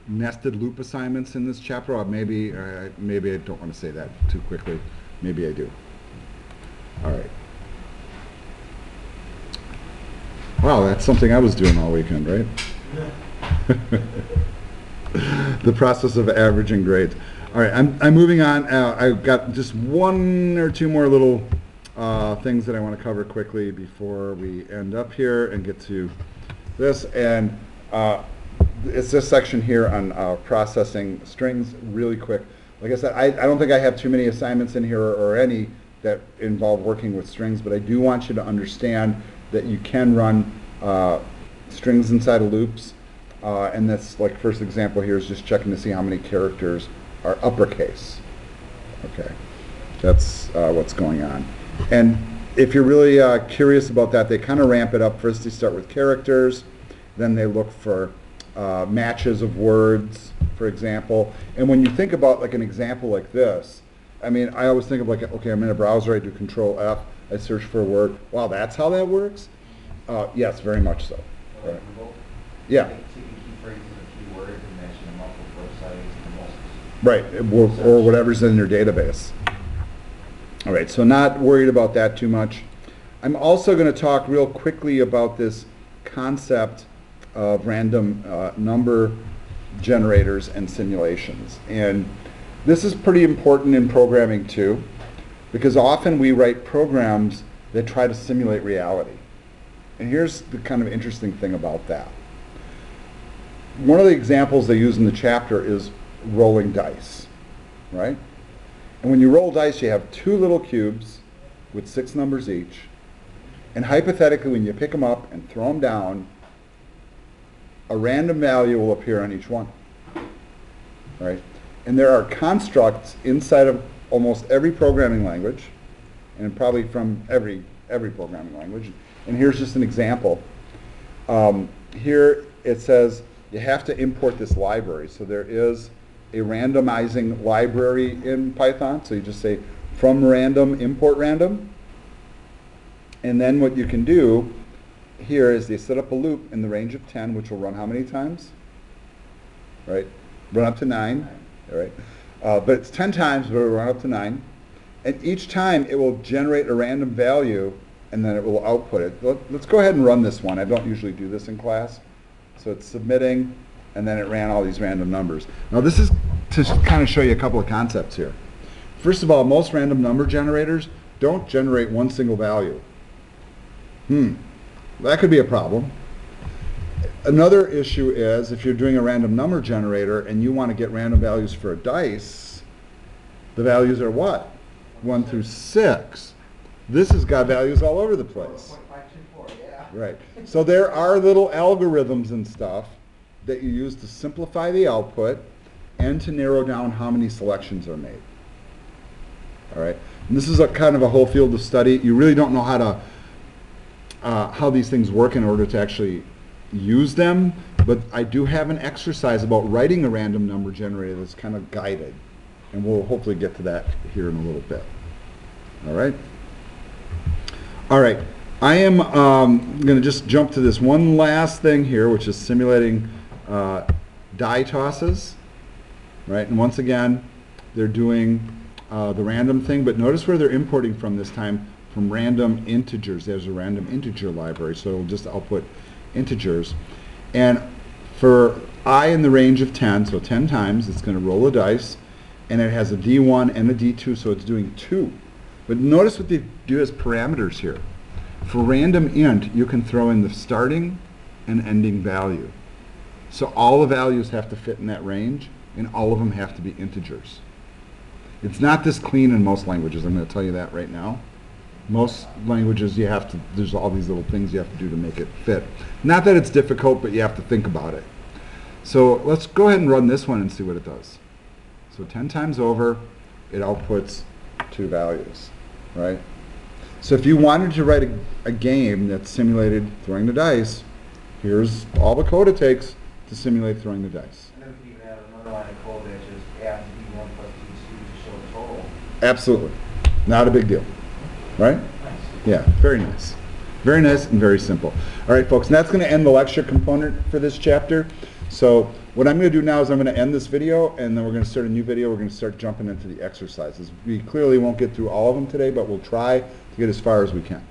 nested loop assignments in this chapter. Or maybe I don't want to say that too quickly. Maybe I do. All right. Wow, that's something I was doing all weekend, right? The process of averaging grades. All right, I'm moving on. I've got just one or two more little things that I want to cover quickly before we end up here and get to this. And it's this section here on processing strings really quick. Like I said, I don't think I have too many assignments in here or any that involve working with strings, but I do want you to understand that you can run strings inside of loops. And that's like first example here is just checking to see how many characters are uppercase. Okay, that's what's going on. And if you're really curious about that, they kind of ramp it up. First they start with characters, then they look for matches of words, for example. And when you think about like an example like this, I mean, I always think of like, okay, I'm in a browser, I do Control F, I search for a word. Wow, that's how that works? Yes, very much so. Right. Yeah. Taking key phrases and keywords and matching them up with websites and most. Right, or whatever's in your database. All right, so not worried about that too much. I'm also going to talk real quickly about this concept of random number generators and simulations. And this is pretty important in programming too, because often we write programs that try to simulate reality. And here's the kind of interesting thing about that. One of the examples they use in the chapter is rolling dice, right? And when you roll dice, you have two little cubes with 6 numbers each. And hypothetically, when you pick them up and throw them down, a random value will appear on each one, right? And there are constructs inside of almost every programming language, and probably from every programming language. And here's just an example. Here it says you have to import this library. So there is a randomizing library in Python. So you just say from random, import random. And then what you can do here is they set up a loop in the range of 10, which will run how many times? Right? Run up to 9. All right. But it's 10 times, but it will run up to 9. And each time it will generate a random value, and then it will output it. Let's go ahead and run this one. I don't usually do this in class. So it's submitting, and then it ran all these random numbers. Now this is to kind of show you a couple of concepts here. First of all, most random number generators don't generate one single value. That could be a problem. Another issue is if you're doing a random number generator and you want to get random values for a dice, the values are what? 1 through 6. This has got values all over the place. 4.524, yeah. Right. So there are little algorithms and stuff that you use to simplify the output and to narrow down how many selections are made. All right. And this is a kind of a whole field of study. You really don't know how these things work in order to actually use them, but I do have an exercise about writing a random number generator that's kind of guided, and we'll hopefully get to that here in a little bit. All right. All right. I am going to just jump to this one last thing here, which is simulating die tosses. Right. And once again, they're doing the random thing, but notice where they're importing from this time, from random integers. There's a random integer library, so it'll just output integers. And for I in the range of 10, so 10 times, it's going to roll a dice, and it has a D1 and a D2, so it's doing 2. But notice what they do as parameters here. For random int, you can throw in the starting and ending value. So all the values have to fit in that range, and all of them have to be integers. It's not this clean in most languages, I'm going to tell you that right now. Most languages you have to, there's all these little things you have to do to make it fit. Not that it's difficult, but you have to think about it. So let's go ahead and run this one and see what it does. So 10 times over, it outputs 2 values, right? So if you wanted to write a game that simulated throwing the dice, here's all the code it takes to simulate throwing the dice. And then we can even add another line of code that just adds B1 plus B2 to show the total. Absolutely. Not a big deal, right? Nice. Yeah, very nice. Very nice and very simple. All right, folks, and that's going to end the lecture component for this chapter. So what I'm going to do now is I'm going to end this video, and then we're going to start a new video. We're going to start jumping into the exercises. We clearly won't get through all of them today, but we'll try to get as far as we can.